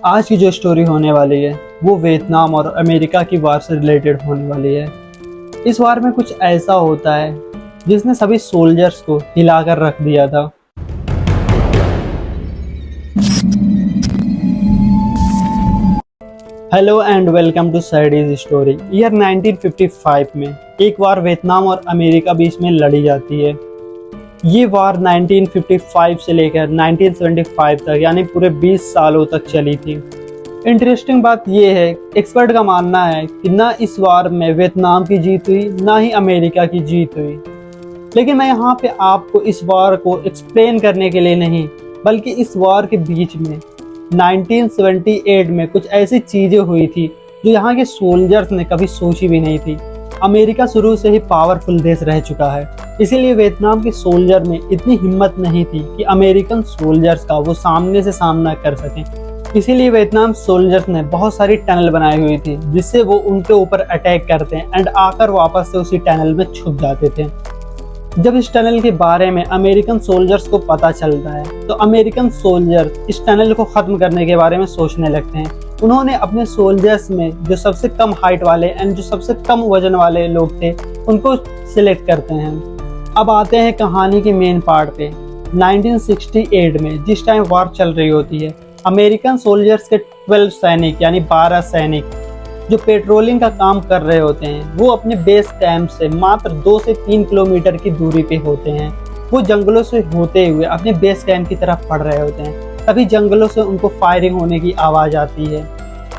आज की जो स्टोरी होने वाली है वो वियतनाम और अमेरिका की वार से रिलेटेड होने वाली है। इस वार में कुछ ऐसा होता है जिसने सभी सोल्जर्स को हिलाकर रख दिया था। Hello and welcome to Sadie's story. Year 1955 में एक वार वियतनाम और अमेरिका बीच में लड़ी जाती है। ये वार 1955 से लेकर 1975 तक यानी पूरे 20 सालों तक चली थी। इंटरेस्टिंग बात यह है, एक्सपर्ट का मानना है कि ना इस वार में वियतनाम की जीत हुई ना ही अमेरिका की जीत हुई। लेकिन मैं यहाँ पे आपको इस वार को एक्सप्लेन करने के लिए नहीं, बल्कि इस वार के बीच में 1978 में कुछ ऐसी चीजें हुई थी जो यहाँ के सोल्जर्स ने कभी सोची भी नहीं थी। अमेरिका शुरू से ही पावरफुल देश रह चुका है, इसीलिए वियतनाम के सोल्जर में इतनी हिम्मत नहीं थी कि अमेरिकन सोल्जर्स का वो सामने से सामना कर सकें। इसीलिए वियतनाम सोल्जर्स ने बहुत सारी टनल बनाई हुई थी जिससे वो उनके ऊपर अटैक करते हैं एंड आकर वापस से उसी टनल में छुप जाते थे। जब इस टनल के बारे में अमेरिकन सोल्जर्स को पता चलता है तो अमेरिकन सोल्जर्स इस टनल को खत्म करने के बारे में सोचने लगते हैं। उन्होंने अपने सोल्जर्स में जो सबसे कम हाइट वाले एंड जो सबसे कम वजन वाले लोग थे उनको सिलेक्ट करते हैं। अब आते हैं कहानी के मेन पार्ट पे। 1968 में जिस टाइम वार चल रही होती है, अमेरिकन सोल्जर्स के 12 सैनिक यानी 12 सैनिक जो पेट्रोलिंग का काम कर रहे होते हैं वो अपने बेस कैंप से मात्र 2 से 3 किलोमीटर की दूरी पे होते हैं। वो जंगलों से होते हुए अपने बेस कैंप की तरफ बढ़ रहे होते हैं। तभी जंगलों से उनको फायरिंग होने की आवाज़ आती है।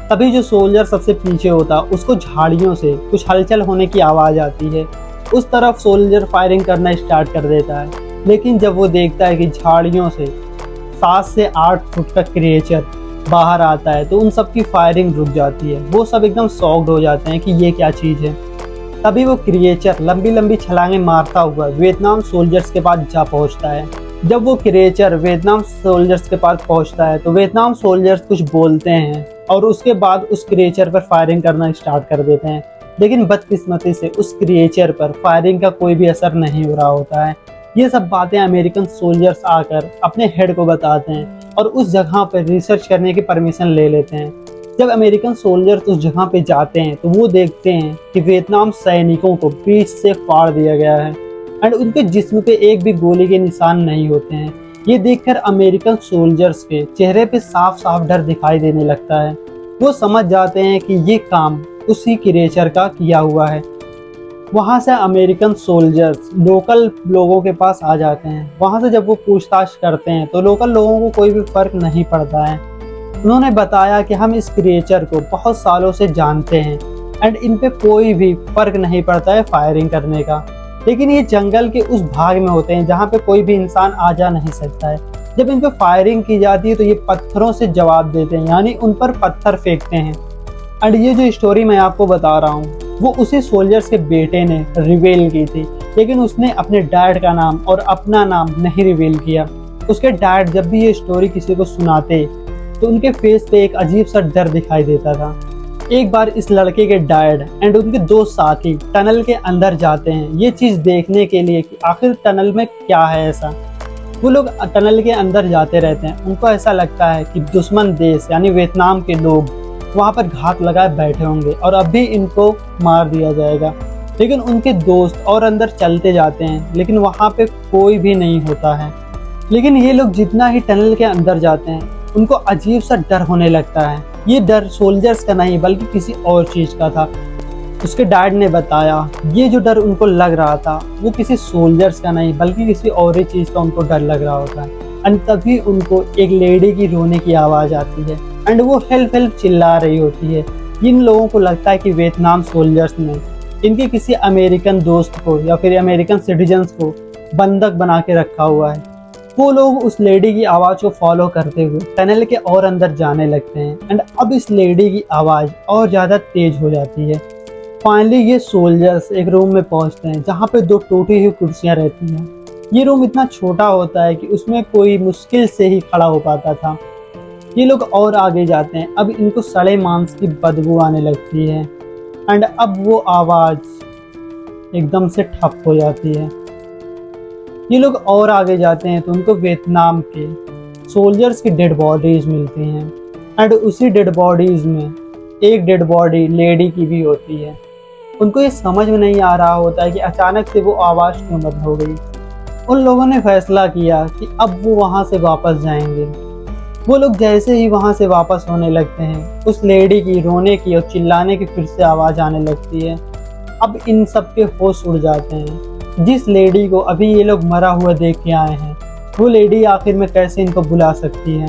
तभी जो सोल्जर सबसे पीछे होता उसको झाड़ियों से कुछ हलचल होने की आवाज़ आती है। उस तरफ सोल्जर फायरिंग करना स्टार्ट कर देता है, लेकिन जब वो देखता है कि झाड़ियों से 7 से 8 फुट का क्रिएचर बाहर आता है तो उन सब की फायरिंग रुक जाती है। वो सब एकदम शॉक्ड हो जाते हैं कि ये क्या चीज़ है। तभी वो क्रिएचर लंबी लंबी छलांगें मारता हुआ वियतनाम सोल्जर्स के पास जा पहुंचता है। जब वो क्रिएचर वियतनाम सोल्जर्स के पास पहुंचता है तो वियतनाम सोल्जर्स कुछ बोलते हैं और उसके बाद उस क्रिएचर पर फायरिंग करना स्टार्ट कर देते हैं। लेकिन बदकिस्मती से उस क्रिएचर पर फायरिंग का कोई भी असर नहीं हो रहा होता है। ये सब बातें अमेरिकन सोल्जर्स आकर अपने हेड को बताते हैं और उस जगह पर रिसर्च करने की परमिशन ले लेते हैं। जब अमेरिकन सोल्जर्स उस जगह पे जाते हैं तो वो देखते हैं कि वियतनाम सैनिकों को बीच से फाड़ दिया गया है एंड उनके जिस्म पे एक भी गोली के निशान नहीं होते हैं। ये देखकर अमेरिकन सोल्जर्स के चेहरे पे साफ साफ डर दिखाई देने लगता है। वो समझ जाते हैं कि ये काम उसी क्रिएचर का किया हुआ है। वहाँ से अमेरिकन सोल्जर्स लोकल लोगों के पास आ जाते हैं। वहाँ से जब वो पूछताछ करते हैं तो लोकल लोगों को कोई भी फर्क नहीं पड़ता है। उन्होंने बताया कि हम इस क्रिएचर को बहुत सालों से जानते हैं एंड इन पे कोई भी फर्क नहीं पड़ता है फायरिंग करने का। लेकिन ये जंगल के उस भाग में होते हैं जहाँ पे कोई भी इंसान आ जा नहीं सकता है। जब इन पे फायरिंग की जाती है तो ये पत्थरों से जवाब देते हैं, यानी उन पर पत्थर फेंकते हैं। एंड ये जो स्टोरी मैं आपको बता रहा हूँ वो उसी सोल्जर्स के बेटे ने रिवील की थी, लेकिन उसने अपने डैड का नाम और अपना नाम नहीं रिवील किया। उसके डैड जब भी ये स्टोरी किसी को सुनाते तो उनके फेस पे एक अजीब सा डर दिखाई देता था। एक बार इस लड़के के डैड एंड उनके 2 साथी टनल के अंदर जाते हैं ये चीज़ देखने के लिए कि आखिर टनल में क्या है ऐसा। वो लोग टनल के अंदर जाते रहते हैं। उनको ऐसा लगता है कि दुश्मन देश यानी वियतनाम के लोग वहाँ पर घात लगाए बैठे होंगे और अभी इनको मार दिया जाएगा। लेकिन उनके दोस्त और अंदर चलते जाते हैं, लेकिन वहाँ पे कोई भी नहीं होता है। लेकिन ये लोग जितना ही टनल के अंदर जाते हैं उनको अजीब सा डर होने लगता है। ये डर सोल्जर्स का नहीं बल्कि किसी और चीज़ का था। उसके डैड ने बताया ये जो डर उनको लग रहा था वो किसी सोल्जर्स का नहीं बल्कि किसी और ही चीज़ का उनको डर लग रहा होता है। एंड तभी उनको एक लेडी की रोने की आवाज़ आती है एंड वो हेल्प हेल्प चिल्ला रही होती है। इन लोगों को लगता है कि वियतनाम सोल्जर्स ने इनके किसी अमेरिकन दोस्त को या फिर अमेरिकन सिटीजन्स को बंधक बना के रखा हुआ है। वो लोग उस लेडी की आवाज़ को फॉलो करते हुए टनल के और अंदर जाने लगते हैं एंड अब इस लेडी की आवाज़ और ज़्यादा तेज हो जाती है। फाइनली ये सोल्जर्स एक रूम में पहुंचते हैं जहाँ पे 2 टूटी हुई कुर्सियाँ रहती हैं। ये रूम इतना छोटा होता है कि उसमें कोई मुश्किल से ही खड़ा हो पाता था। ये लोग और आगे जाते हैं। अब इनको सड़े मांस की बदबू आने लगती है एंड अब वो आवाज़ एकदम से ठप हो जाती है। ये लोग और आगे जाते हैं तो उनको वियतनाम के सोल्जर्स की डेड बॉडीज मिलती हैं एंड उसी डेड बॉडीज में एक डेड बॉडी लेडी की भी होती है। उनको ये समझ में नहीं आ रहा होता है कि अचानक से वो आवाज़ क्यों बंद हो गई। उन लोगों ने फैसला किया कि अब वो वहाँ से वापस जाएंगे। वो लोग जैसे ही वहाँ से वापस होने लगते हैं, उस लेडी की रोने की और चिल्लाने की फिर से आवाज़ आने लगती है। अब इन सब के होश उड़ जाते हैं। जिस लेडी को अभी ये लोग मरा हुआ देख के आए हैं, वो लेडी आखिर में कैसे इनको बुला सकती है।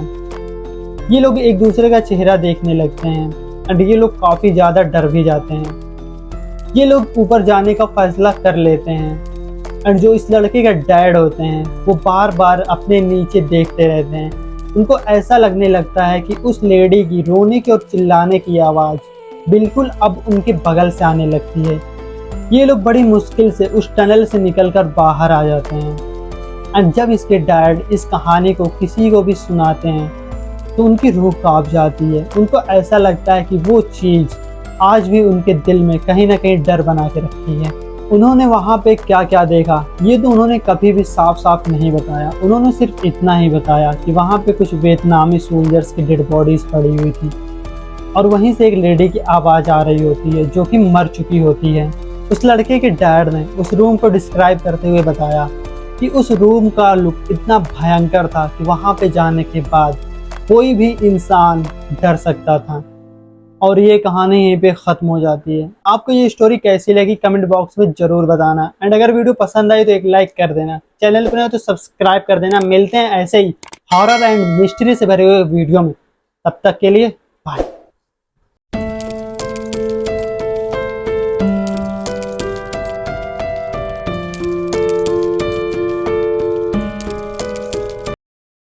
ये लोग एक दूसरे का चेहरा देखने लगते हैं एंड ये लोग काफ़ी ज़्यादा डर भी जाते हैं। ये लोग ऊपर जाने का फैसला कर लेते हैं एंड जो इस लड़के का डैड होते हैं वो बार बार अपने नीचे देखते रहते हैं। उनको ऐसा लगने लगता है कि उस लेडी की रोने की और चिल्लाने की आवाज़ बिल्कुल अब उनके बगल से आने लगती है। ये लोग बड़ी मुश्किल से उस टनल से निकलकर बाहर आ जाते हैं एंड जब इसके डैड इस कहानी को किसी को भी सुनाते हैं तो उनकी रूह कांप जाती है। उनको ऐसा लगता है कि वो चीज़ आज भी उनके दिल में कहीं ना कहीं डर बना के रखी है। उन्होंने वहाँ पे क्या क्या देखा ये तो उन्होंने कभी भी साफ साफ नहीं बताया। उन्होंने सिर्फ इतना ही बताया कि वहाँ पे कुछ वियतनामी सोल्जर्स की डेड बॉडीज पड़ी हुई थी और वहीं से एक लेडी की आवाज़ आ रही होती है जो कि मर चुकी होती है। उस लड़के के डैड ने उस रूम को डिस्क्राइब करते हुए बताया कि उस रूम का लुक इतना भयंकर था कि वहाँ पे जाने के बाद कोई भी इंसान डर सकता था। और ये कहानी यहीं पे ख़त्म हो जाती है। आपको ये स्टोरी कैसी लगी कमेंट बॉक्स में ज़रूर बताना एंड अगर वीडियो पसंद आई तो एक लाइक कर देना, चैनल पर नए हो तो सब्सक्राइब कर देना। मिलते हैं ऐसे ही हॉरर एंड मिस्ट्री से भरे हुए वीडियो में, तब तक के लिए